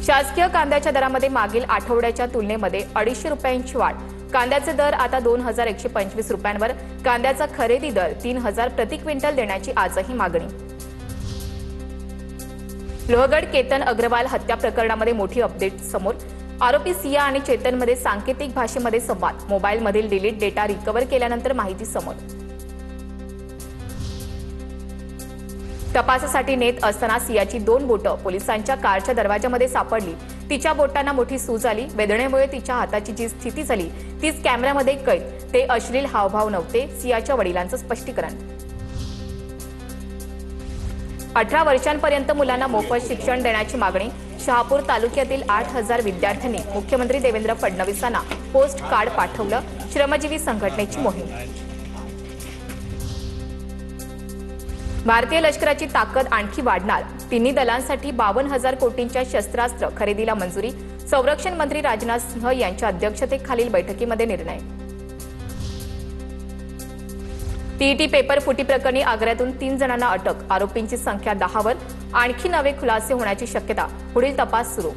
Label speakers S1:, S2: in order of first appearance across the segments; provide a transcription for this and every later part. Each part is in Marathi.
S1: शासकीय कांद्याच्या दरामध्ये मागील आठवड्याच्या तुलनेमध्ये 250 रुपयांची वाढ। कांद्याचे दर आता 2125 रुपयांवर। कांद्याचा खरेदी दर 3000 प्रति क्विंटल देण्याची आजही मागणी। लोहगड केतन अग्रवाल हत्या प्रकरणामध्ये मोठी अपडेट समोर। आरोपी सिया आणि चेतनमध्ये सांकेतिक भाषेमध्ये संवाद। मोबाईलमधील डिलीट डेटा रिकव्हर केल्यानंतर माहिती समोर। तपासासाठी नेत असताना सियाची 2 बोटं पोलिसांच्या कारच्या दरवाजामध्ये सापडली। तिच्या बोटांना मोठी सूज आली। वेदनेमुळे तिच्या हाताची जी स्थिती झाली तीच कॅमेऱ्यामध्ये कैद। ते अश्लील हावभाव नव्हते, सियाच्या वडिलांचं स्पष्टीकरण। 18 वर्षांपर्यंत मुलांना मोफत शिक्षण देण्याची मागणी। शहापूर तालुक्यातील 8000 विद्यार्थ्यांनी मुख्यमंत्री देवेंद्र फडणवीसांना पोस्ट कार्ड पाठवलं। श्रमजीवी संघटनेची मोहीम। भारतीय लष्कराची ताकद आणखी वाढणार। तिन्ही दलांसाठी 52,000 कोटींच्या शस्त्रास्त्र खरेदीला मंजुरी। संरक्षण मंत्री राजनाथ सिंह यांच्या अध्यक्षतेखालील बैठकीमध्ये निर्णय। टीईटी पेपर फुटी प्रकरणी आग्र्यातून 3 जणांना अटक। आरोपींची संख्या 10 वर। आणखी नवे खुलासे होण्याची शक्यता। पुढील तपास सुरू।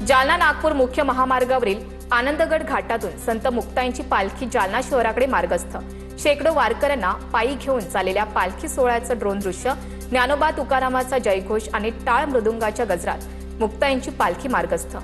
S1: जालना नागपूर मुख्य महामार्गावरील आनंदगड घाटातून संत मुक्ताईंची पालखी जालना शहराकडे मार्गस्थ। शेकडो वारकऱ्यांना पायी घेऊन चाललेल्या पालखी सोहळ्याचं ड्रोन दृश्य। ज्ञानोबा तुकारामाचा जयघोष आणि टाळ मृदुंगाच्या गजरात मुक्ताईंची पालखी मार्गस्थ।